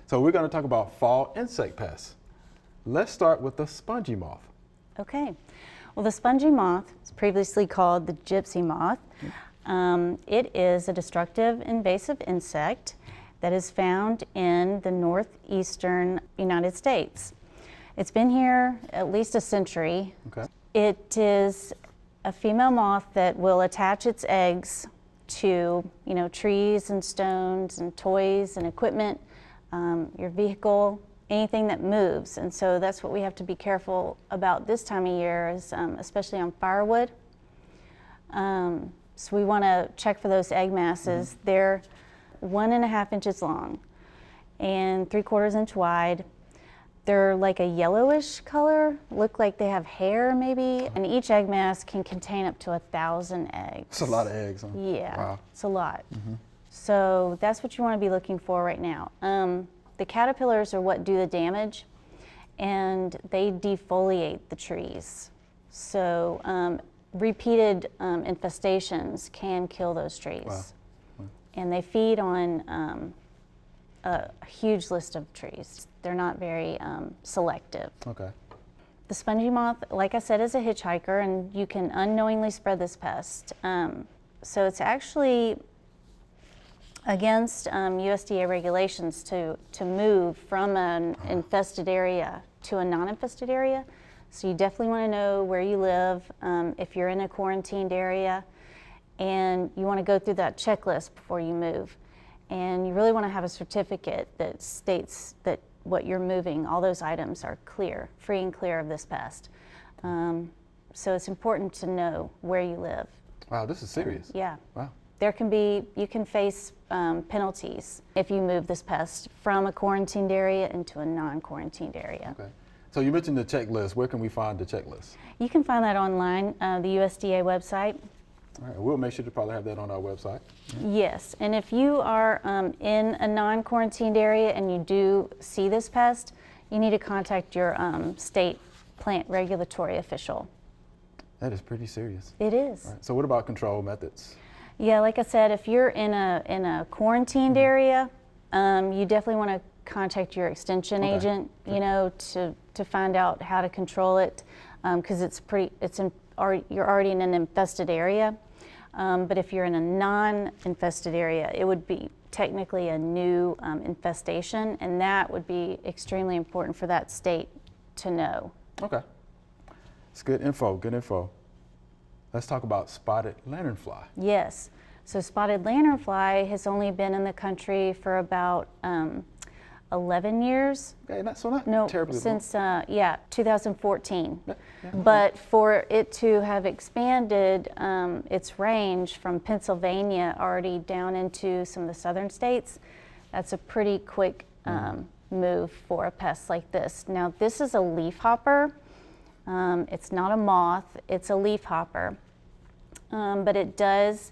So we're going to talk about fall insect pests. Let's start with the spongy moth. Okay. Well, the spongy moth is previously called the gypsy moth. It is a destructive invasive insect that is found in the northeastern United States. It's been here at least a century. Okay. It is a female moth that will attach its eggs to, trees and stones and toys and equipment, your vehicle, anything that moves. And so that's what we have to be careful about this time of year, is especially on firewood. So we want to check for those egg masses. They're 1.5 inches long and 3/4 inch wide. They're like a yellowish color, look like they have hair maybe, and each egg mass can contain up to 1,000 eggs. That's a lot of eggs, huh? Yeah, Wow. it's a lot. So that's what you want to be looking for right now. The caterpillars are what do the damage, and they defoliate the trees. So repeated infestations can kill those trees. Wow. And they feed on a huge list of trees. They're not very selective. Okay. The spongy moth, like I said, is a hitchhiker, and you can unknowingly spread this pest. So it's actually against USDA regulations to move from an infested area to a non-infested area. So you definitely want to know where you live, if you're in a quarantined area, and you want to go through that checklist before you move. And you really want to have a certificate that states that what you're moving, all those items are clear, free and clear of this pest. So it's important to know where you live. Wow, this is serious. Yeah. Wow. You can face penalties if you move this pest from a quarantined area into a non-quarantined area. Okay. So you mentioned the checklist. Where can we find the checklist? You can find that online, the USDA website. All right, we'll make sure to probably have that on our website. Yes, and if you are in a non-quarantined area and you do see this pest, you need to contact your state plant regulatory official. That is pretty serious. It is. All right, so what about control methods? Yeah, like I said, if you're in a quarantined area, you definitely want to contact your extension agent, to find out how to control it, because you're already in an infested area. But if you're in a non-infested area, it would be technically a new infestation, and that would be extremely important for that state to know. Okay. It's good info, good info. Let's talk about spotted lanternfly. Yes. So spotted lanternfly has only been in the country for about 11 years. Okay, not terribly since 2014. Yeah, But for it to have expanded its range from Pennsylvania already down into some of the southern states, that's a pretty quick move for a pest like this. Now, this is a leafhopper. It's not a moth, it's a leafhopper. But it does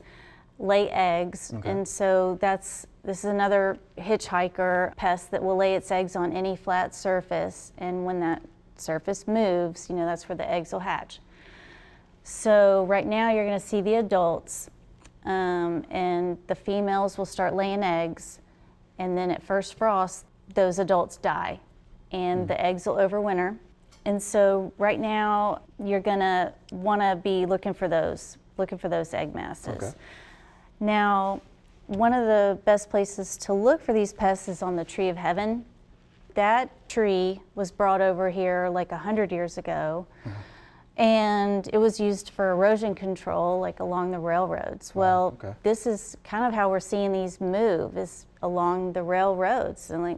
lay eggs, and so this is another hitchhiker pest that will lay its eggs on any flat surface, and when that surface moves, that's where the eggs will hatch. So right now you're going to see the adults, and the females will start laying eggs, and then at first frost, those adults die, and the eggs will overwinter. And so right now you're going to want to be looking for those egg masses. Okay. Now, one of the best places to look for these pests is on the tree of heaven. That tree was brought over here like 100 years ago, and it was used for erosion control, like along the railroads. Well, this is kind of how we're seeing these move, is along the railroads, and like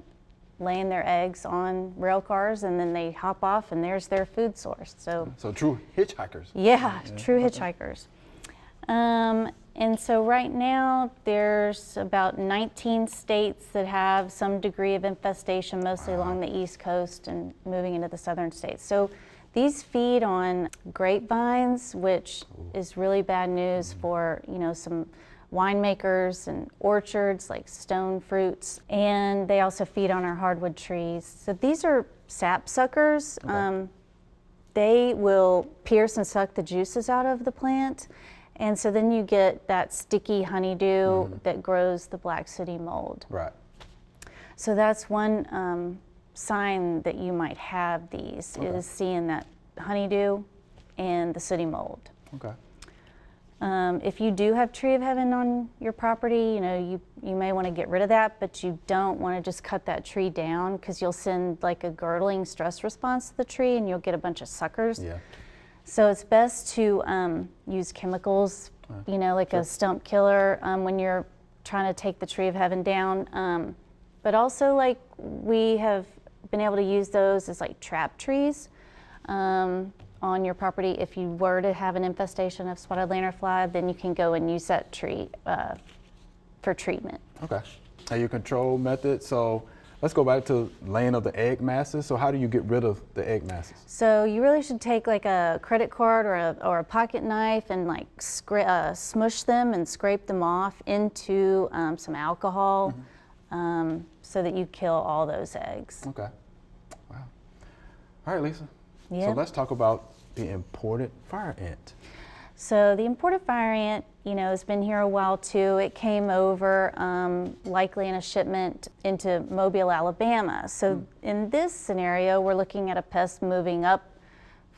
laying their eggs on rail cars, and then they hop off, and there's their food source. So true hitchhikers. Yeah, true hitchhikers. And so right now there's about 19 states that have some degree of infestation, mostly along the East Coast and moving into the southern states. So these feed on grapevines, which is really bad news for, some winemakers and orchards like stone fruits. And they also feed on our hardwood trees. So these are sap suckers. They will pierce and suck the juices out of the plant. And so then you get that sticky honeydew that grows the black sooty mold. Right. So that's one sign that you might have these, is seeing that honeydew and the sooty mold. Okay. If you do have tree of heaven on your property, you may want to get rid of that, but you don't want to just cut that tree down, because you'll send like a girdling stress response to the tree and you'll get a bunch of suckers. Yeah. So it's best to use chemicals, like a stump killer when you're trying to take the tree of heaven down. But also, like, we have been able to use those as like trap trees on your property. If you were to have an infestation of spotted lanternfly, then you can go and use that tree for treatment. Okay. Now your control method, so let's go back to laying of the egg masses. So how do you get rid of the egg masses? So you really should take like a credit card or a pocket knife and like smush them and scrape them off into some alcohol so that you kill all those eggs. Okay. Wow. All right, Lisa. Yeah. So let's talk about the imported fire ant. So the imported fire ant, has been here a while too. It came over likely in a shipment into Mobile, Alabama. So in this scenario, we're looking at a pest moving up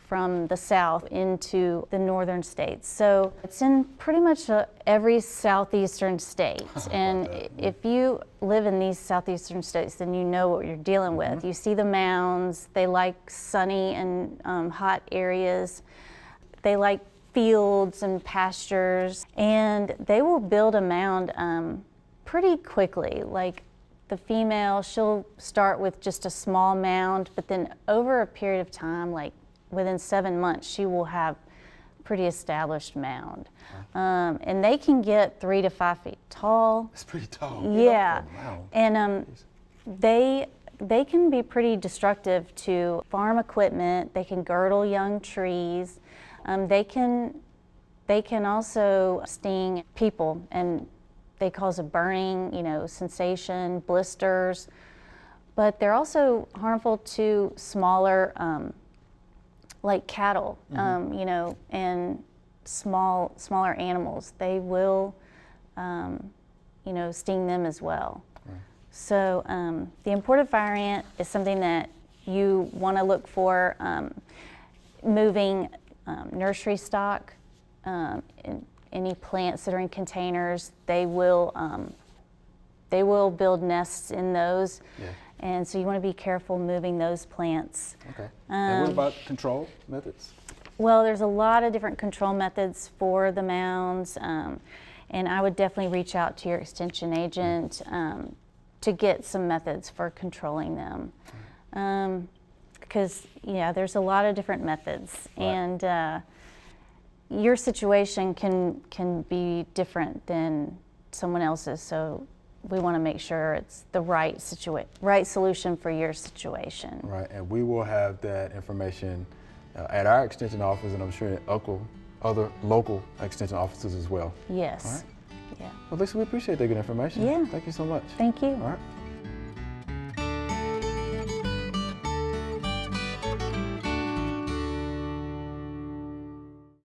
from the south into the northern states. So it's in pretty much every southeastern state. And if you live in these southeastern states, then you know what you're dealing with. You see the mounds. They like sunny and hot areas. They like fields and pastures, and they will build a mound pretty quickly. Like the female, she'll start with just a small mound, but then over a period of time, like within 7 months, she will have a pretty established mound. And they can get 3 to 5 feet tall. It's pretty tall. Yeah, Wow. and they can be pretty destructive to farm equipment. They can girdle young trees. They can also sting people, and they cause a burning, sensation, blisters. But they're also harmful to smaller, like cattle, and smaller animals. They will, sting them as well. Right. So the imported fire ant is something that you want to look for moving nursery stock, any plants that are in containers. They will build nests in those. Yeah. And so you want to be careful moving those plants. Okay. And what about control methods? Well, there's a lot of different control methods for the mounds, and I would definitely reach out to your extension agent to get some methods for controlling them. Because there's a lot of different methods, right. And your situation can be different than someone else's. So we want to make sure it's the right solution for your situation. Right, and we will have that information at our extension office, and I'm sure at other local extension offices as well. Yes. All right. Yeah. Well, Lisa, we appreciate that good information. Yeah. Thank you so much. Thank you. All right.